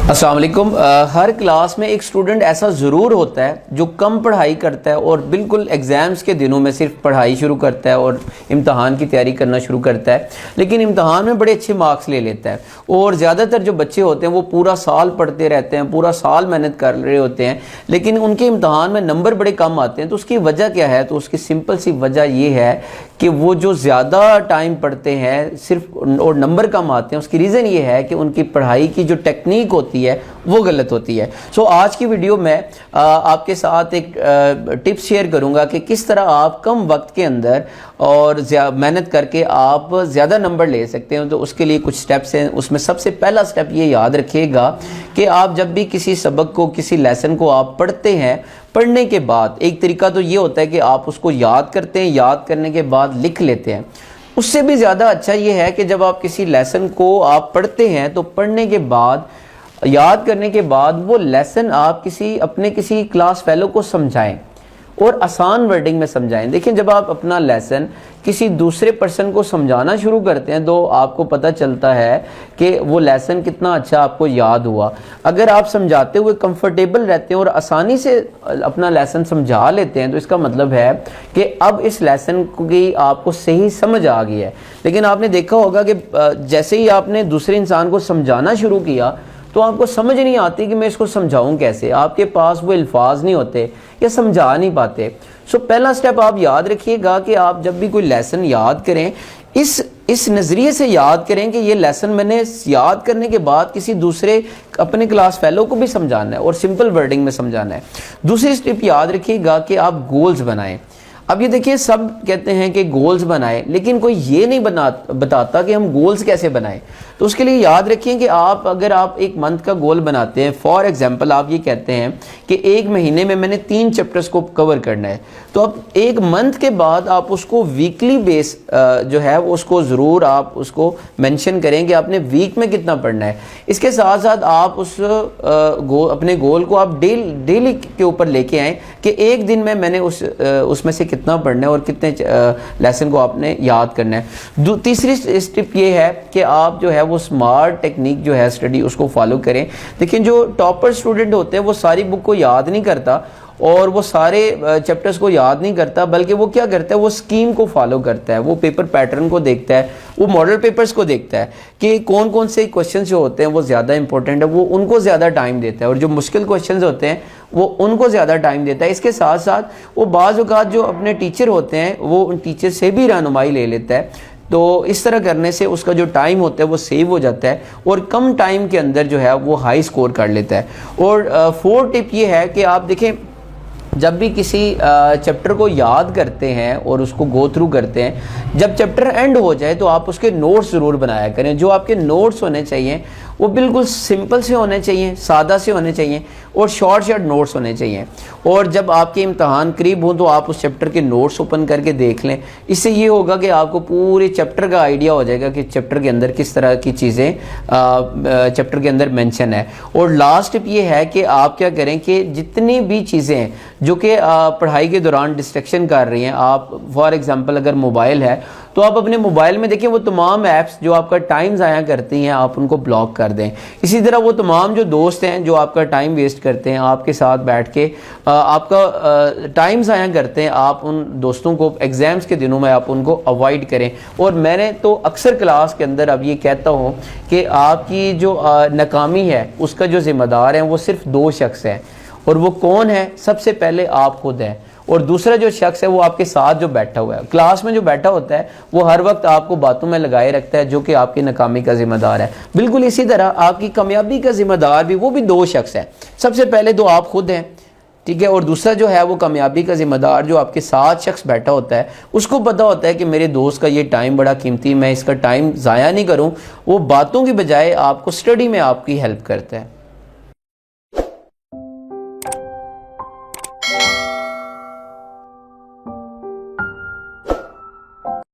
अस्सलाम वालेकुम। हर क्लास में एक स्टूडेंट ऐसा ज़रूर होता है जो कम पढ़ाई करता है और बिल्कुल एग्ज़ाम्स के दिनों में सिर्फ पढ़ाई शुरू करता है और इम्तहान की तैयारी करना शुरू करता है, लेकिन इम्तहान में बड़े अच्छे मार्क्स ले लेता है। और ज़्यादातर जो बच्चे होते हैं वो पूरा साल पढ़ते रहते हैं, पूरा साल मेहनत कर रहे होते हैं, लेकिन उनके इम्तहान में नंबर बड़े कम आते हैं। तो उसकी वजह क्या है? तो उसकी सिंपल सी वजह ये है कि वो जो ज़्यादा टाइम पढ़ते हैं सिर्फ और नंबर कम आते हैं, उसकी रीज़न ये है कि उनकी पढ़ाई की जो टेक्निक होती है वो गलत होती है। सो आज की वीडियो में आपके साथ एक टिप्स शेयर करूंगा कि किस तरह आप कम वक्त के अंदर और मेहनत करके आप ज़्यादा नंबर ले सकते हैं। तो उसके लिए कुछ स्टेप्स हैं। उसमें सबसे पहला स्टेप ये याद रखिएगा कि आप जब भी किसी सबक को, किसी लेसन को आप पढ़ते हैं, पढ़ने के बाद एक तरीका तो ये होता है कि आप उसको याद करते हैं, याद करने के बाद लिख लेते हैं। उससे भी ज़्यादा अच्छा ये है कि जब आप किसी लेसन को आप पढ़ते हैं तो पढ़ने के बाद, याद करने के बाद वो लेसन आप अपने किसी क्लास फेलो को समझाएं और आसान वर्डिंग में समझाएं। देखिए, जब आप अपना लेसन किसी दूसरे पर्सन को समझाना शुरू करते हैं तो आपको पता चलता है कि वो लेसन कितना अच्छा आपको याद हुआ। अगर आप समझाते हुए कंफर्टेबल रहते हैं और आसानी से अपना लेसन समझा लेते हैं तो इसका मतलब है कि अब इस लेसन की आपको सही समझ आ गई है। लेकिन आपने देखा होगा कि जैसे ही आपने दूसरे इंसान को समझाना शुरू किया तो आपको समझ नहीं आती कि मैं इसको समझाऊं कैसे, आपके पास वो अल्फाज नहीं होते या समझा नहीं पाते। सो पहला स्टेप आप याद रखिएगा कि आप जब भी कोई लेसन याद करें, इस नज़रिए से याद करें कि ये लेसन मैंने याद करने के बाद किसी दूसरे अपने क्लास फेलो को भी समझाना है और सिंपल वर्डिंग में समझाना है। दूसरी स्टेप याद रखिएगा कि आप गोल्स बनाएं। अब ये देखिए, सब कहते हैं कि गोल्स बनाएं, लेकिन कोई ये नहीं बताता कि हम गोल्स कैसे बनाएं। तो उसके लिए याद रखिए कि अगर आप एक मंथ का गोल बनाते हैं, फॉर एग्जांपल आप ये कहते हैं कि एक महीने में मैंने 3 चैप्टर्स को कवर करना है, तो अब एक मंथ के बाद आप उसको वीकली बेस जो है वो उसको ज़रूर आप उसको मेंशन करें कि आपने वीक में कितना पढ़ना है। इसके साथ साथ आप अपने गोल को आप डेली के ऊपर लेके आएँ कि एक दिन में मैंने उसमें से कितना पढ़ना है और कितने लेसन को आपने याद करना है। तीसरी स्टेप ये है कि आप जो है वो स्मार्ट टेक्निक जो है स्टडी उसको फॉलो करें। देखिए, जो टॉपर स्टूडेंट होते हैं वो सारी बुक को याद नहीं करता और वो सारे चैप्टर्स को याद नहीं करता, बल्कि वो क्या करता है, वो स्कीम को फॉलो करता है, वो पेपर पैटर्न को देखता है, वो मॉडल पेपर्स को देखता है कि कौन कौन से क्वेश्चन जो होते हैं वो ज़्यादा इंपॉर्टेंट है, वो उनको ज़्यादा टाइम देता है, और जो मुश्किल क्वेश्चन होते हैं वो उनको ज़्यादा टाइम देता है। इसके साथ साथ वो बाज़ औक़ात जो अपने टीचर होते हैं वो उन टीचर से भी रहनुमाई ले लेता है। तो इस तरह करने से उसका जो टाइम होता है वो सेव हो जाता है और कम टाइम के अंदर जो है वो हाई स्कोर कर लेता है। और 4 टिप ये है कि आप देखें, जब भी किसी चैप्टर को याद करते हैं और उसको गो थ्रू करते हैं, जब चैप्टर एंड हो जाए तो आप उसके नोट्स ज़रूर बनाया करें। जो आपके नोट्स होने चाहिए वो बिल्कुल सिंपल से होने चाहिए, सादा से होने चाहिए और शॉर्ट नोट्स होने चाहिए। और जब आपके इम्तहान करीब हो तो आप उस चैप्टर के नोट्स ओपन करके देख लें। इससे ये होगा कि आपको पूरे चैप्टर का आइडिया हो जाएगा कि चैप्टर के अंदर किस तरह की चीज़ें चैप्टर के अंदर मेंशन है। और लास्ट टिप ये है कि आप क्या करें कि जितनी भी चीज़ें जो कि पढ़ाई के दौरान डिस्ट्रैक्शन कर रही हैं, आप फॉर एग्जांपल अगर मोबाइल है तो आप अपने मोबाइल में देखिए वो तमाम ऐप्स जो आपका टाइम ज़ाया करती हैं आप उनको ब्लॉक कर दें। इसी तरह वो तमाम जो दोस्त हैं जो आपका टाइम वेस्ट करते हैं, आपके साथ बैठ के आपका टाइम ज़ाया करते हैं, आप उन दोस्तों को एग्ज़ाम्स के दिनों में आप उनको अवॉइड करें। और मैंने तो अक्सर क्लास के अंदर अब ये कहता हूँ कि आपकी जो नाकामी है उसका जो ज़िम्मेदार है वो सिर्फ 2 शख्स हैं, और वो कौन है? सबसे पहले आप खुद हैं, और दूसरा जो शख्स है वो आपके साथ जो बैठा हुआ है, क्लास में जो बैठा होता है, वो हर वक्त आपको बातों में लगाए रखता है, जो कि आपकी नाकामी का जिम्मेदार है। बिल्कुल इसी तरह आपकी कामयाबी का जिम्मेदार भी वो भी 2 शख्स हैं। सबसे पहले तो आप खुद हैं, ठीक है, और दूसरा जो है वो कामयाबी का जिम्मेदार जो आपके साथ शख्स बैठा होता है, उसको पता होता है कि मेरे दोस्त का ये टाइम बड़ा कीमती, मैं इसका टाइम ज़ाया नहीं करूँ। वो बातों की बजाय आपको स्टडी में आपकी हेल्प करता है।